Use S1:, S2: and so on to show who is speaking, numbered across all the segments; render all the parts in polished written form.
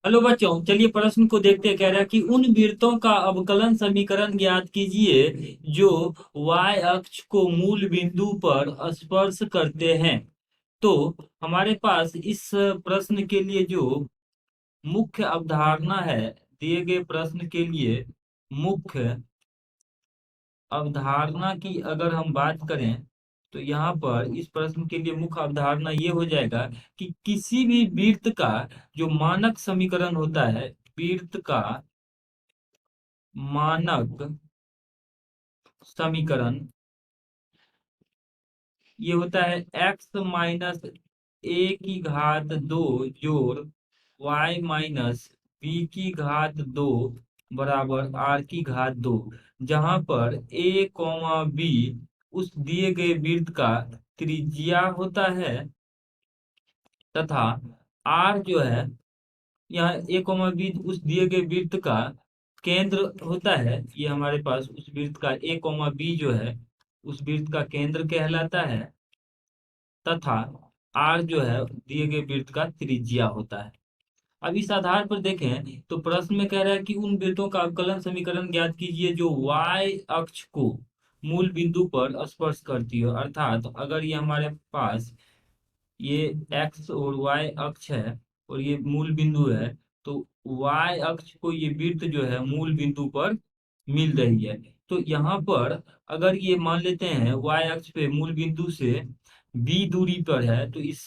S1: Hello बच्चों, चलिए प्रश्न को देखते हैं। कह रहा है कि उन वृत्तों का अवकलन समीकरण ज्ञात कीजिए जो y अक्ष को मूल बिंदु पर स्पर्श करते हैं। तो हमारे पास इस प्रश्न के लिए जो मुख्य अवधारणा है, दिए गए प्रश्न के लिए मुख्य अवधारणा की अगर हम बात करें तो यहाँ पर इस प्रश्न के लिए मुख्य अवधारणा ये हो जाएगा कि किसी भी वृत्त का जो मानक समीकरण होता है, वृत्त का मानक समीकरण ये होता है x-a² जोड़ y-b² बराबर r², जहां पर a, b उस दिए गए वृत्त का त्रिज्या होता है तथा r जो है यहाँ a, b उस दिए गए वृत्त का केंद्र होता है। ये हमारे पास उस वृत्त का a, b जो है उस वृत्त का केंद्र कहलाता है तथा r जो है दिए गए वृत्त का त्रिज्या होता है। अब इस आधार पर देखें तो प्रश्न में कह रहा है कि उन वृत्तों का अवकलन समीकरण ज्ञात कीजिए जो y अक्ष को मूल बिंदु पर स्पर्श करती हो। अर्थात अगर ये हमारे पास ये x और y अक्ष है और ये मूल बिंदु है, तो y अक्ष को ये वृत्त जो है मूल बिंदु पर मिल रही है। तो यहाँ पर अगर ये मान लेते हैं y अक्ष पे मूल बिंदु से b दूरी पर है, तो इस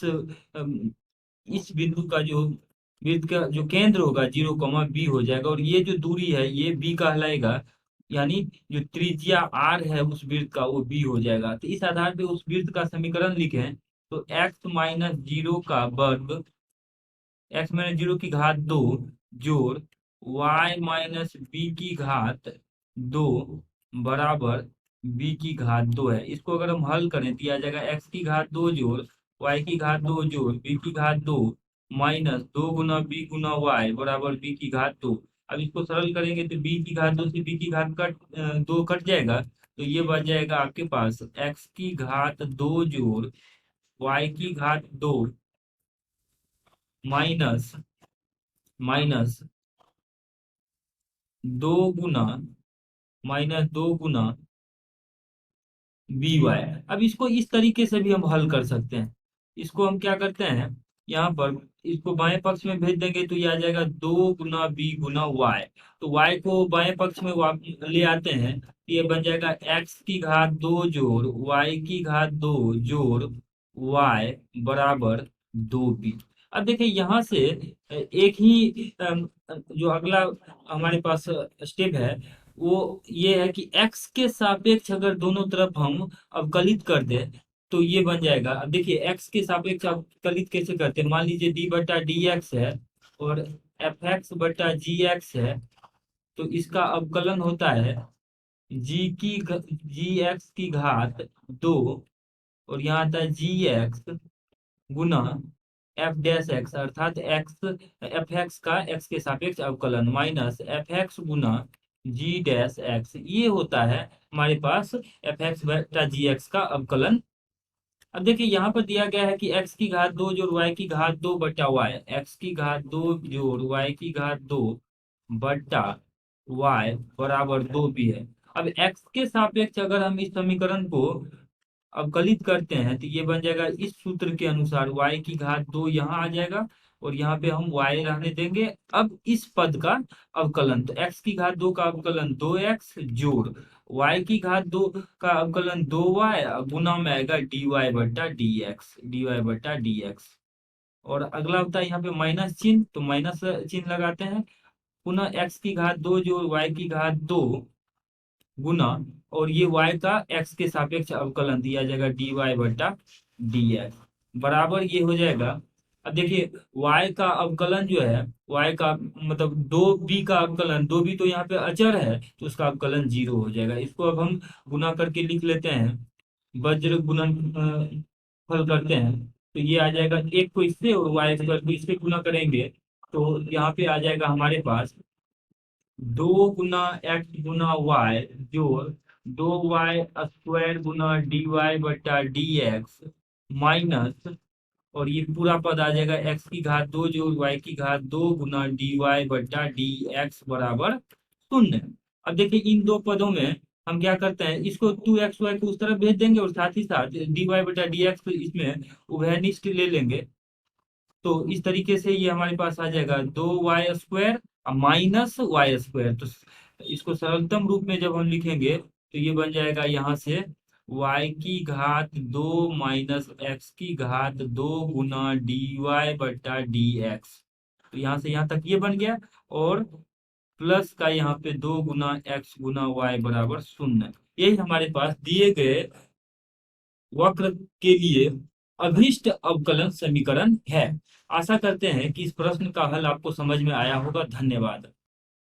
S1: बिंदु का जो वृत्त का जो केंद्र होगा 0, b हो जाएगा और ये जो दूरी है ये b कहलाएगा। यानी जो त्रिज्या r है उस वृत्त का वो b हो जाएगा। तो इस आधार पे उस वृत्त का समीकरण लिखें तो x-0 की घात 2 जोड़ y-b² बराबर b² है। इसको अगर हम हल करें तो आ जाएगा x² जोड़ y² जोड़ b² माइनस 2 गुना b गुना y बराबर b²। अब इसको सरल करेंगे तो b² से b²2 कट जाएगा, तो ये बच जाएगा आपके पास x² जोड़ y² माइनस माइनस 2 गुना बी वाई। अब इसको इस तरीके से भी हम हल कर सकते हैं। इसको हम क्या करते हैं, यहाँ पर इसको बाएं पक्ष में भेज देंगे तो ये आ जाएगा 2 गुना b गुना y। तो y को बाएं पक्ष में ले आते हैं तो ये बन जाएगा x² जोड़ y² जोड़ y बराबर 2b। अब देखिए यहाँ से एक ही जो अगला हमारे पास स्टेप है वो ये है कि x के सापेक्ष अगर दोनों तरफ हम अवकलित कर दें तो ये बन जाएगा। अब देखिए x के सापेक्ष अवकलित कैसे करते हैं, मान लीजिए d बटा डी एक्स है और एफ एक्स बटा जी एक्स है, तो इसका अवकलन होता है g एक्स की घात 2 और यहाँ आता है g गुना f डैश एक्स, अर्थात एफ एक्स का x के सापेक्ष अवकलन माइनस f गुना g डैश एक्स, ये होता है हमारे पास f बटा जी का अवकलन। अब देखिए यहाँ पर दिया गया है कि x की घात 2 जोड़ y की घात 2 बटा y, x की घात 2 जोड़ y की घात 2 बटा y बराबर 2 भी है। अब x के सापेक्ष अगर हम इस समीकरण को अवकलित करते हैं तो ये बन जाएगा इस सूत्र के अनुसार y की घात 2 यहाँ आ जाएगा और यहाँ पे हम y रहने देंगे। अब इस पद का अवकलन, तो x की घात 2 का अवकलन 2x जोड़ y की घात 2 का अवकलन 2y गुना में आएगा dy बटा dx। और अगला होता है यहाँ पे माइनस चिन्ह, तो माइनस चिन्ह लगाते हैं। पुनः x की घात 2 जोड़ y की घात 2 गुना और ये y का x के सापेक्ष अवकलन दिया जाएगा dy बटा dx बराबर ये हो जाएगा। अब देखिए y का अवकलन जो है, y का मतलब 2b का अवकलन, 2b तो यहाँ पे अचर है तो उसका अवकलन 0 हो जाएगा। इसको अब हम गुना करके लिख लेते हैं, वज्र गुणन फल करते हैं तो ये आ जाएगा एक को इससे और y² को इससे गुना करेंगे तो यहाँ पे आ जाएगा हमारे पास 2 गुना x गुना y जोड़ 2y² गुना dy बटा dx माइनस और ये पूरा पद आ जाएगा एक्स की घात 2 जो वाई की घात 2 गुना डी वाई बट्टा डी एक्स बराबर 0। अब देखिए इन दो पदों में हम क्या करते हैं, इसको 2xy को उस तरफ भेज देंगे और साथ ही साथ डी वाई बटा डी एक्स इसमें उभयनिष्ठ ले लेंगे। तो इस तरीके से ये हमारे पास आ जाएगा 2y² माइनस y²। तो इसको सरलतम रूप में जब हम लिखेंगे तो ये बन जाएगा यहाँ से y की घात 2 माइनस x की घात 2 गुना डी वाई बटा डी एक्स। तो यहाँ से यहाँ तक ये बन गया, और प्लस का यहाँ पे 2 गुना x गुना y बराबर 0। यही हमारे पास दिए गए वक्र के लिए अभीष्ट अवकलन समीकरण है। आशा करते हैं कि इस प्रश्न का हल आपको समझ में आया होगा। धन्यवाद।